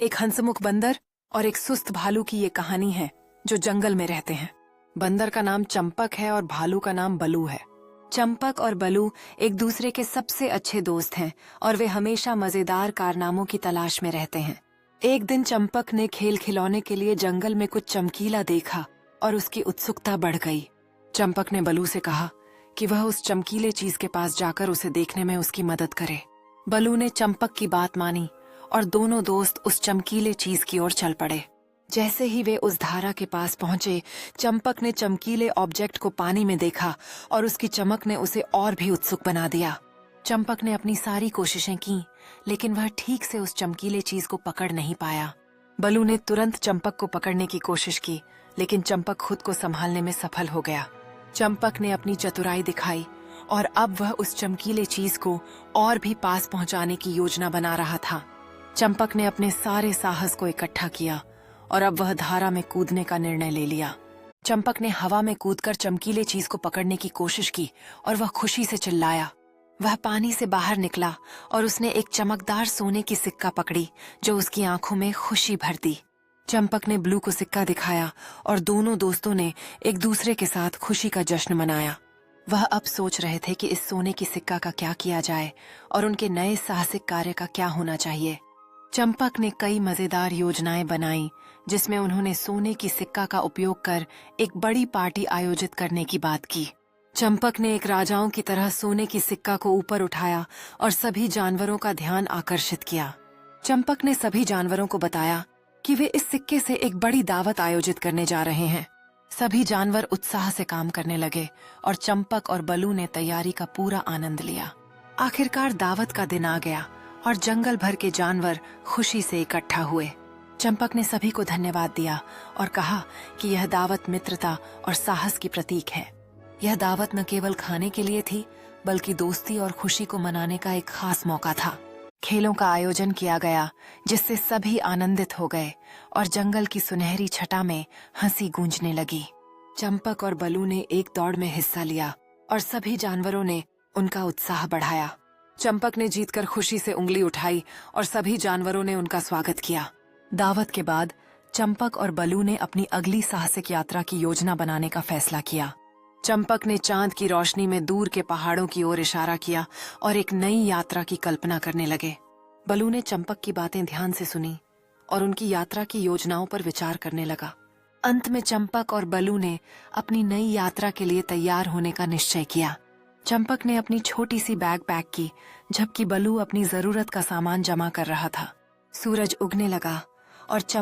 एक हंसमुख बंदर और एक सुस्त भालू की ये कहानी है जो जंगल में रहते हैं। बंदर का नाम चंपक है और भालू का नाम बलू है। चंपक और बलू एक दूसरे के सबसे अच्छे दोस्त हैं और वे हमेशा मजेदार कारनामों की तलाश में रहते हैं। एक दिन चंपक ने खेल खिलौने के लिए जंगल में कुछ चमकीला देखा और उसकी उत्सुकता बढ़ गई। चंपक ने बलू से कहा कि वह उस चमकीले चीज के पास जाकर उसे देखने में उसकी मदद करे। बलू ने चंपक की बात मानी और दोनों दोस्त उस चमकीले चीज की ओर चल पड़े। जैसे ही वे उस धारा के पास पहुंचे, चंपक ने चमकीले ऑब्जेक्ट को पानी में देखा और उसकी चमक ने उसे और भी उत्सुक बना दिया। चंपक ने अपनी सारी कोशिशें की, लेकिन वह ठीक से उस चमकीले चीज को पकड़ नहीं पाया। बलू ने तुरंत चंपक को पकड़ने की कोशिश की, लेकिन चंपक खुद को संभालने में सफल हो गया। चंपक ने अपनी चतुराई दिखाई और अब वह उस चमकीले चीज को और भी पास पहुंचाने की योजना बना रहा था। चंपक ने अपने सारे साहस को इकट्ठा किया और अब वह धारा में कूदने का निर्णय ले लिया। चंपक ने हवा में कूदकर चमकीले चीज को पकड़ने की कोशिश की और वह खुशी से चिल्लाया। वह पानी से बाहर निकला और उसने एक चमकदार सोने की सिक्का पकड़ी जो उसकी आंखों में खुशी भर दी। चंपक ने ब्लू को सिक्का दिखाया और दोनों दोस्तों ने एक दूसरे के साथ खुशी का जश्न मनाया। वह अब सोच रहे थे कि इस सोने की सिक्का का क्या किया जाए और उनके नए साहसिक कार्य का क्या होना चाहिए। चंपक ने कई मजेदार योजनाएं बनाई, जिसमें उन्होंने सोने की सिक्का का उपयोग कर एक बड़ी पार्टी आयोजित करने की बात की। चंपक ने एक राजाओं की तरह सोने की सिक्का को ऊपर उठाया और सभी जानवरों का ध्यान आकर्षित किया। चंपक ने सभी जानवरों को बताया कि वे इस सिक्के से एक बड़ी दावत आयोजित करने जा रहे हैं। सभी जानवर उत्साह से काम करने लगे और चंपक और बलू ने तैयारी का पूरा आनंद लिया। आखिरकार दावत का दिन आ गया और जंगल भर के जानवर खुशी से इकट्ठा हुए। चंपक ने सभी को धन्यवाद दिया और कहा कि यह दावत मित्रता और साहस की प्रतीक है। यह दावत न केवल खाने के लिए थी, बल्कि दोस्ती और खुशी को मनाने का एक खास मौका था। खेलों का आयोजन किया गया, जिससे सभी आनंदित हो गए और जंगल की सुनहरी छटा में हंसी गूंजने लगी। चंपक और बलू ने एक दौड़ में हिस्सा लिया और सभी जानवरों ने उनका उत्साह बढ़ाया। चंपक ने जीतकर खुशी से उंगली उठाई और सभी जानवरों ने उनका स्वागत किया। दावत के बाद चंपक और बलू ने अपनी अगली साहसिक यात्रा की योजना बनाने का फैसला किया। चंपक ने चांद की रोशनी में दूर के पहाड़ों की ओर इशारा किया और एक नई यात्रा की कल्पना करने लगे। बलू ने चंपक की बातें ध्यान से सुनी और उनकी यात्रा की योजनाओं पर विचार करने लगा। अंत में चंपक और बलू ने अपनी नई यात्रा के लिए तैयार होने का निश्चय किया। चंपक ने अपनी छोटी सी बैग पैक की, जबकि बलू अपनी जरूरत का सामान जमा कर रहा था। सूरज उगने लगा और